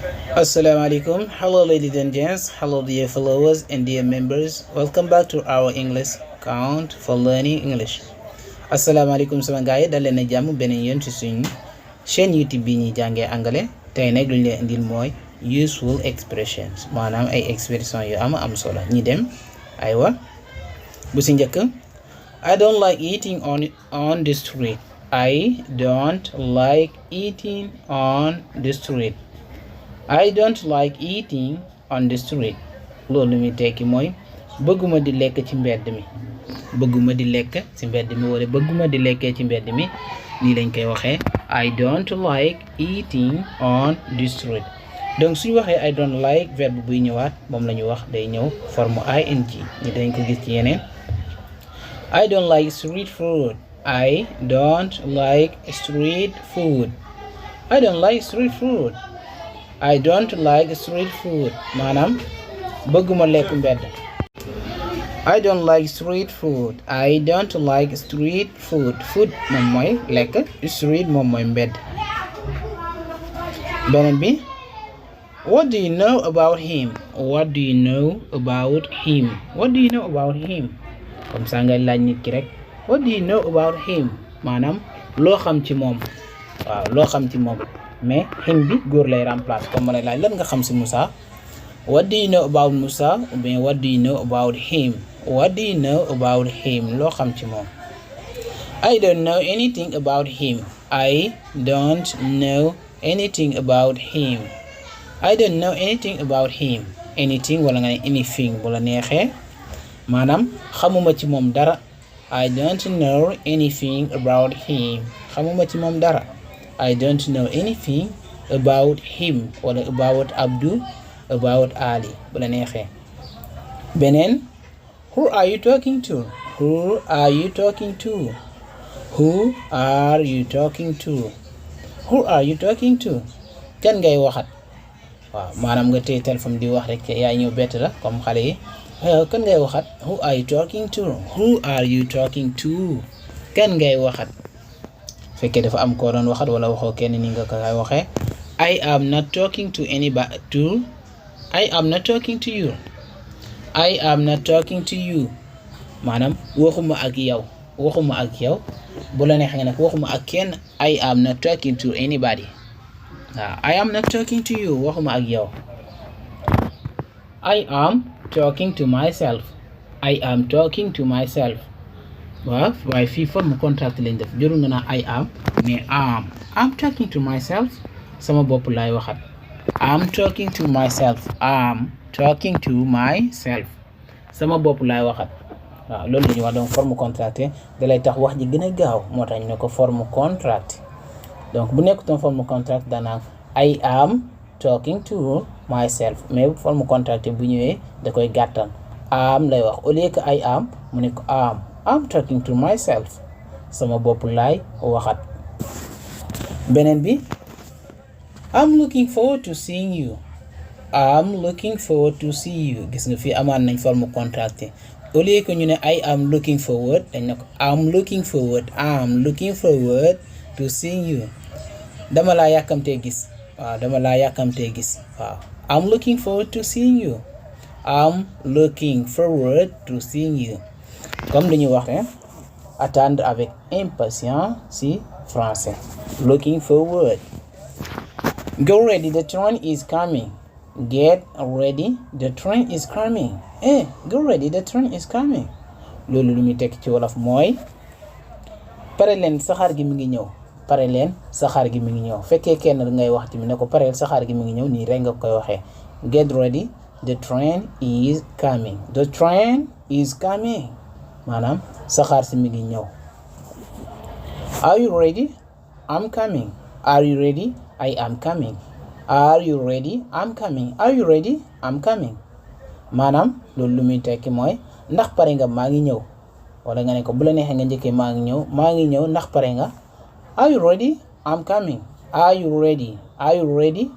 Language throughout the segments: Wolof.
Assalamualaikum. Hello ladies and gents. Hello dear followers and dear members. Welcome back to our English account for learning English. Assalamualaikum sama gaay dal leen jàmm beneen yoon ci suñu chaîne YouTube bi ñuy jàngee anglais. Tey nag luñ leen indil mooy useful expressions maanaam ay expression yu am solo ñi dem aywa bu ci njëkk I don't like eating on the street. I don't like eating on the street. I don't like eating on the street. Loolu mi tekki mooy bëgguma di lekk ci mbedd mi bëgguma di lekk ci mbedd mi wala bëgguma di lekkee ci mbedd mi nii lañ koy waxee I don't like eating on the street. Donc suñu waxee I don't like verbe buy ñëwaat moom la ñu wax day ñëw forme ing ñi dañ ko gis ci yeneen I don't like street food. I don't like street food. I don't like street food. I don't like street food maanaam bëgguma lekk mbedd. I don't like street food. I don't like street food. Food moom mooy lekk, street moom mooy mbedd. Beneen bi What do you know about him? What do you know about him? What do you know about him? Comme ça ngay laaj nit ki rek What do you know about him? maanaam loo xam ci moom waaw loo xam ci moom mais him bi góor lay remplace comme ma lay laaj lan nga xam ci Moussa What do you know about Moussa ou bien what do you know about him? What do you know about him? loo xam ci moom I don't know anything about him. I don't know anything about him. I don't know anything about him. Anything wala nga ne anything bu la neexee maanaam xamuma ci moom dara I don't know anything about him. xamuma ci moom dara I don't know anything about him wala about Abdou about Ali bu la neexee beneen Who are you talking to? Who are you talking to? Who are you talking to? Who are you talking to? kan ngay waxat waaw maanaam nga téye téléphone di wax rek yaa ñëw bett la comme xale yi kan ngay waxat Who are you talking to? Who are you talking to? kan ngay waxat fekkee dafa am ko doon waxat wala waxoo kenn ni nga ko waxee I am not talking to anybody I am not talking to you. I am not talking to you. maanaam waxuma ak yow bu la neexee nga ne waxuma ak kenn I am not talking to anybody. I am not talking to you waxuma ak yow. I am talking to myself. I am talking to myself. waaw waaye fii forme contract lañ def jëru nga naa I am mais I'm talking to myself sama bopp laay waxat I'm talking to myself. I'm talking to myself sama bopp laay waxat waaw loolu la ñuy wax donc forme contracté da lay tax wax ji gën a gaaw moo tax ñu ne ko forme contract donc bu nekkutoon forme contract danaa I am talking to myself mais forme contracté bu ñëwee da koy gàttal am lay wax au lieu que I am mu ne ko I'm talking to myself sama bopp laay waxat beneen bi I'm looking forward to seeing you. I'm looking forward to see you. gis nga fii amaan nañ forme contracté au lieu que ñu ne I am looking forward dañ ne ko I'm looking forward to seeing you. dama laa yàkkamtee gis waaw I'm looking forward to seeing you. I'm looking forward to seeing you. comme li ñu wax attendre avec impatience ci français looking forward. Get ready, the train is coming. Get ready, the train is coming. Get ready, the train is coming. loolu lu muy tekk ci wolof mooy pare leen saxaar gi mi ngi ñëw fekkee kenn ngay wax tamit ne ko pareel saxaar gi mi ngi ñëw nii rek nga koy waxee get ready, the train is coming. The train is coming maanaam saxaar si mi ngi ñëw. Are you ready? I'm coming. Are you ready? I am coming. Are you ready? I'm coming. Are you ready? I'm coming. maanaam loolu lu muy tekki mooy ndax pare nga maa ngi ñëw wala nga ne ko bu la neexee nga njëkkee maa ngi ñëw ndax pare nga. Are you ready? I'm coming. Are you ready?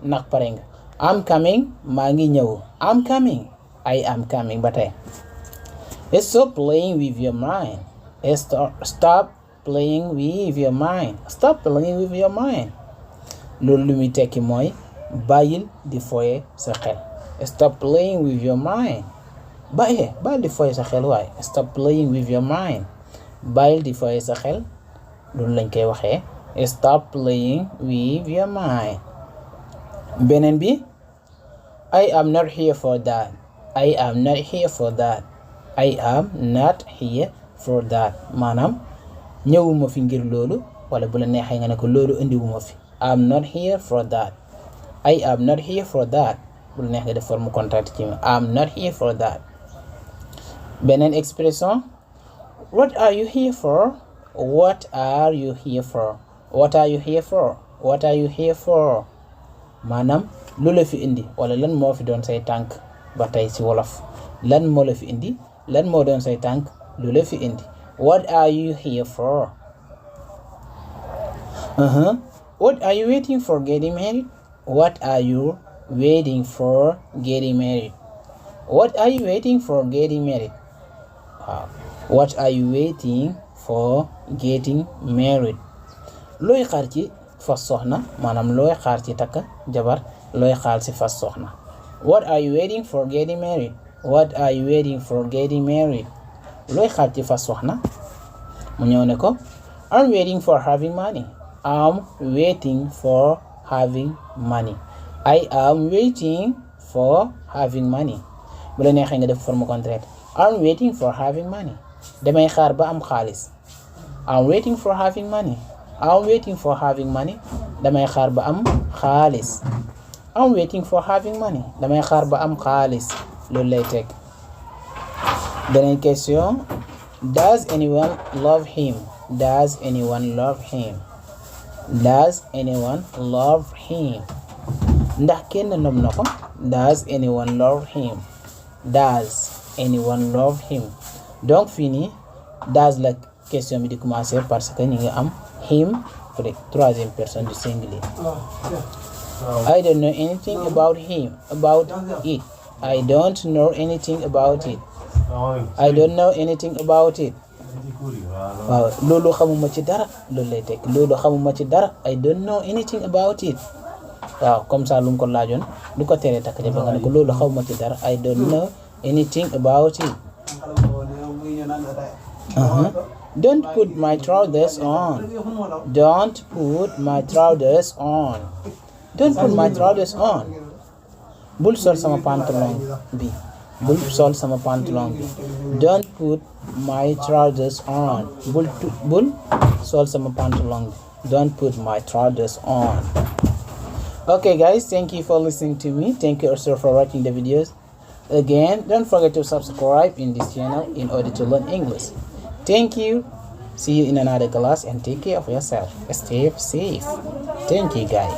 ndax pare nga. I'm coming maa ngi ñëw. I'm coming. I am coming ba tey. Stop playing with your mind. Stop playing with your mind. Stop playing with your mind. loolu lu muy tekki mooy bàyyil di foye sa xel. Stop playing with your mind. bàyyil di foye sa xel waaye. Stop playing with your mind. bàyyil di foye sa xel loolu lañ koy waxee stop playing with your mind. beneen bi I am not here for that. I am not here for that. I am not here for that. maanaam ñëwuma fi ngir loolu wala bu la neexee nga ne ko loolu indiwuma fi. I am not here for that. I am not here for that. bu la neex nga def forme contract ci I am not here for that. beneen expression what are you here for? What are you here for? What are you here for? What are you here for? maanaam lu la fi indi wala lan moo fi doon say tànk ba tey ci wolof lan moo la fi indi lan moo doon say tànk lu la fi indi. What are you here for? What are you waiting for getting married? What are you waiting for getting married? What are you waiting for getting married? Wow. What are you waiting for getting married? looy xaar ci fas soxna maanaam looy xaar ci takk jabar looy xaar ci fas soxna. What are you waiting for getting married? What are you waiting for getting married? looy xaar ci fas soxna mu ñëw ne ko I'm waiting for having money. I'm waiting for having money. I am waiting for having money. bu la neexee nga def forme contraire I'm waiting for having money. damay xaar ba am xaalis. I'm waiting for having money. I'm waiting for having money. damay xaar ba am xaalis. I'm waiting for having money. damay xaar ba am xaalis loolu lay teg. beneen question does anyone love him? Does anyone love him? Does anyone love him? ndax kenn nom na ko. Does anyone love him? Does anyone love him? donc fii nii does la question bi di commencer parce que ñu ngi am him pour troisième personne du singulier. I don't know anything about him. About it. I don't know anything about it. I don't know anything about it. waaw loolu xamuma ci dara loolu lay teg loolu xamuma ci dara I don't know anything about it. waaw comme ça lu mu ko laajoon du ko tere takk jabar nga ne ko loolu xamuma ci dara I don't know anything about it. Don't put my trousers on. Don't put my trousers on. Don't put my trousers on. bul sol sama pantalon bi. bul sol sama pantalon bi. Don't put my trousers on. bul sol sama pantalon bi. Don't put my trousers on. Okay guys, thank you for listening to me. Thank you also for watching the videos. Again, don't forget to subscribe in this channel in order to learn English. Thank you. See you in another class and take care of yourself. Stay safe. Thank you guys.